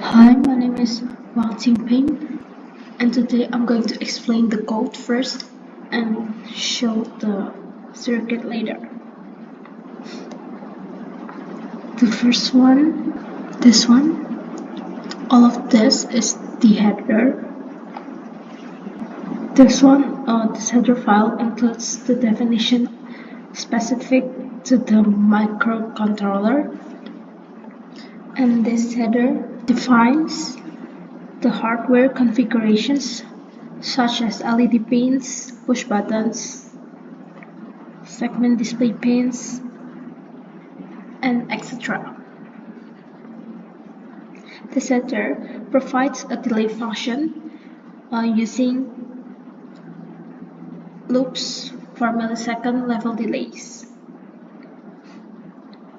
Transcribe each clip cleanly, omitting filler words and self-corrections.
Hi, my name is Wang Ping, and today I'm going to explain the code first and show the circuit later. The first one, this one, all of this is the header. This header file includes the definition specific to the microcontroller, and this header defines the hardware configurations such as LED pins, push buttons, segment display pins, and etc. The setter provides a delay function using loops for millisecond level delays.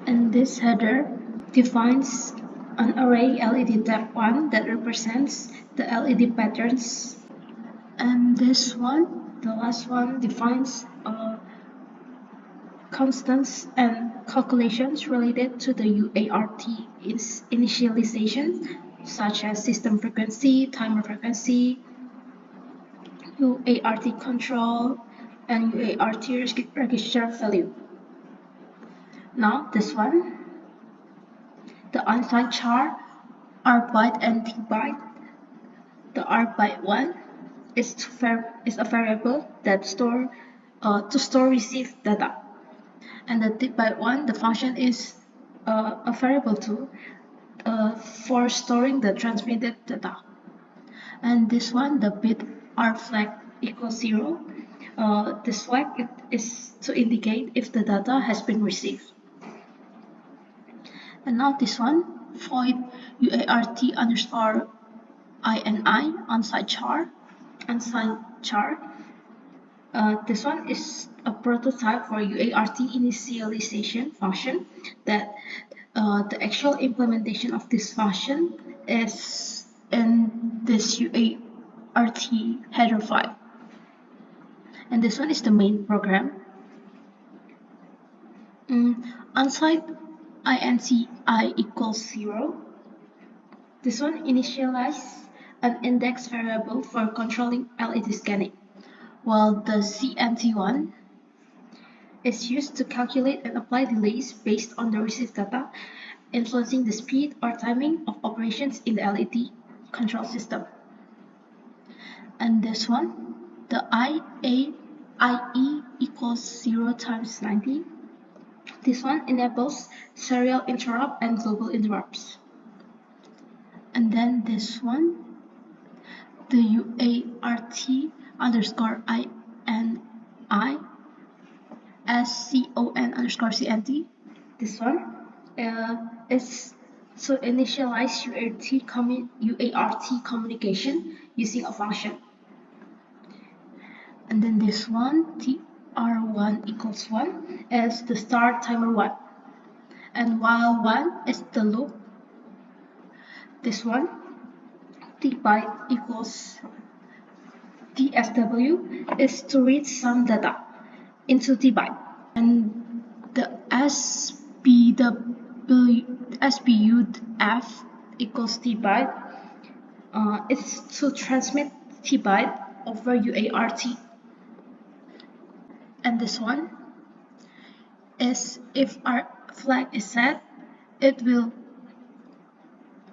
And this header defines an array LED tab 1 that represents the LED patterns. And this one, the last one, defines constants and calculations related to the UART initialization, such as system frequency, timer frequency, UART control, and UART register value. Now this one, the on-site char R byte and T byte. The R byte one is a variable that to store receive data, and the T byte one, the function is a variable too for storing the transmitted data. And this one, the bit R flag equals 0. This flag is to indicate if the data has been received. And now this one, void UART underscore INI on-site char. This one is a prototype for UART initialization function that the actual implementation of this function is in this UART header file. And this one is the main program. On-site INCI equals 0. This one initializes an index variable for controlling LED scanning, while the CNT1 is used to calculate and apply delays based on the received data, influencing the speed or timing of operations in the LED control system. And this one, the IE equals 0 times 90. This one enables serial interrupt and global interrupts. And then this one, the UART underscore INI SCON underscore CNT. This one is to initialize UART communication using a function. And then this one, TR1 equals 1, is the start timer 1. And while 1 is the loop, this one, T byte equals DSW, is to read some data into T byte. And the SBUF equals T byte is to transmit T byte over UART. And this one is if our flag is set, it will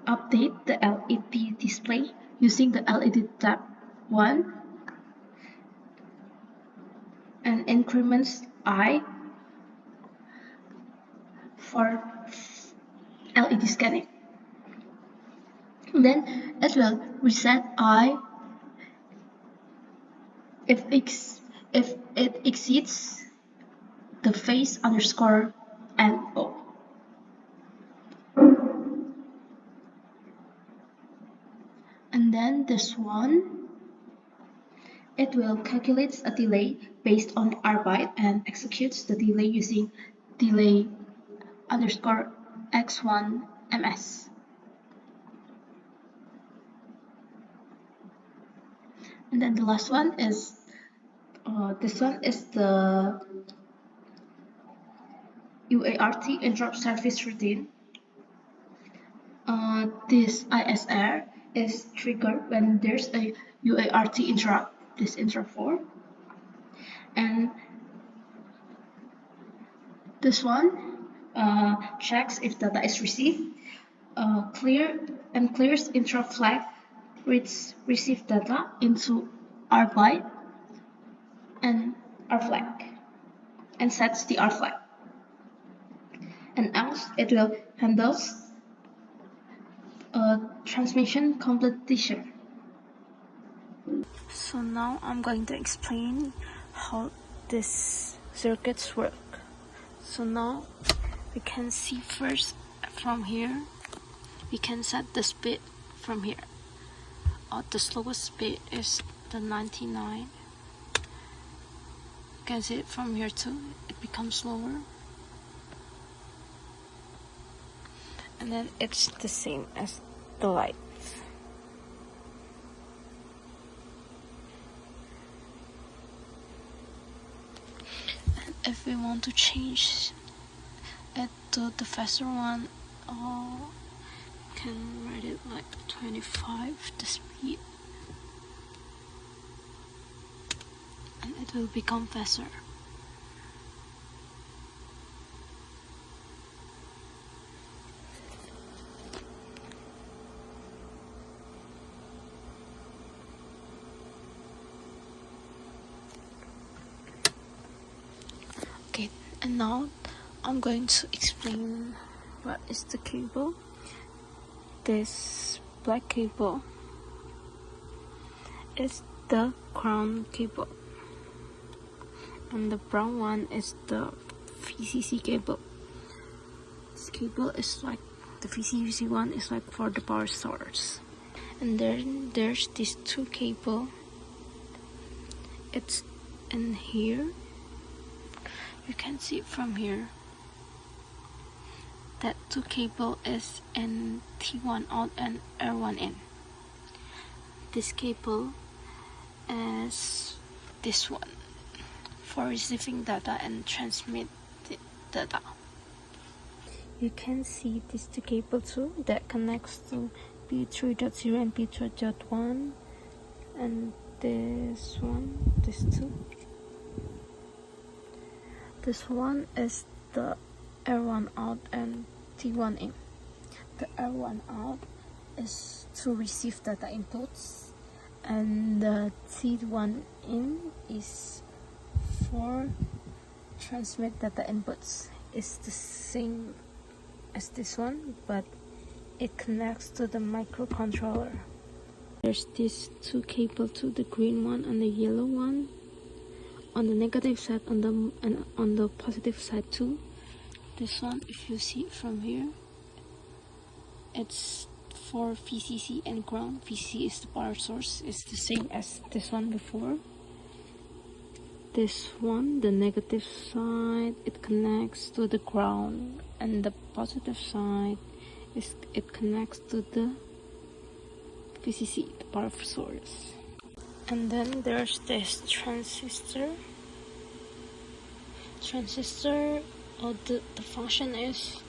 update the LED display using the LED tab 1 and increments I for LED scanning. And then it will reset I if it exceeds the phase underscore NO. And then this one, it will calculate a delay based on R byte and executes the delay using delay underscore X1 MS. And then the last one is this one is the UART interrupt service routine. this ISR is triggered when there's a UART interrupt, this interrupt 4. And this one checks if data is received, clears interrupt flag, reads received data into R byte and R flag, and sets the R flag. And else it will handles transmission completion. So now I'm going to explain how these circuits work. So now we can see first from here, we can set the speed from here. The slowest speed is the 99. You can see it from here too, it becomes slower. And then it's the same as the lights. And if we want to change it to the faster one, can write it like 25 the speed, and it will become faster. Okay, and now I'm going to explain what is the cable. This black cable is the ground cable, and the brown one is the VCC cable. This cable is like, the VCC one is like for the power source. And then there's these two cable. It's in here. You can see it from here. That two cable is in T1 out and R1 in. This cable is this one for receiving data and transmit the data. You can see this two cable too that connects to P3.0 and P3.1, and this one, this two. This one is the R1 out and T1 in. The R1 out is to receive data inputs, and the T1 in is for transmit data inputs. It's the same as this one, but it connects to the microcontroller. There's these two cable too, the green one and the yellow one. On the negative side, and on the positive side too. This one, if you see it from here, it's for VCC and ground. VCC is the power source. It's the same as this one before. This one, the negative side, it connects to the ground, and the positive side is it connects to the VCC, the power source. And then there's this transistor. The function is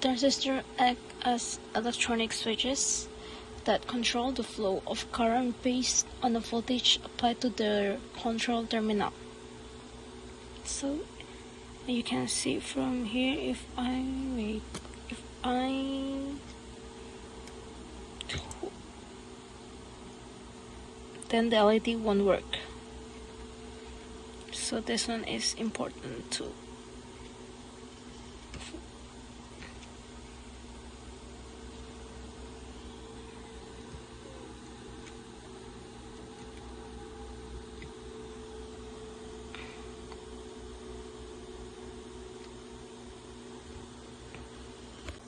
transistor act as electronic switches that control the flow of current based on the voltage applied to the control terminal. So you can see from here, if I then the LED won't work. So this one is important too.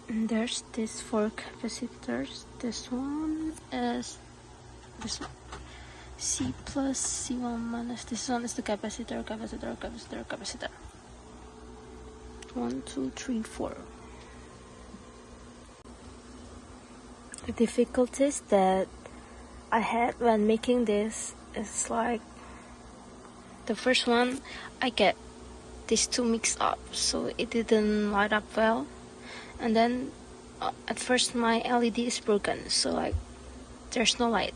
And there's these four capacitors. This one is this one. C plus C1 minus, this one is the capacitor. 1, 2, 3, 4. The difficulties that I had when making this is like, the first one, I get these two mixed up, so it didn't light up well. And then at first my LED is broken, so like there's no light.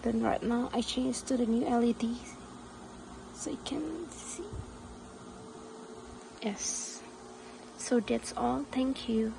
Then right now I changed to the new LED, so you can see. Yes, so that's all. Thank you.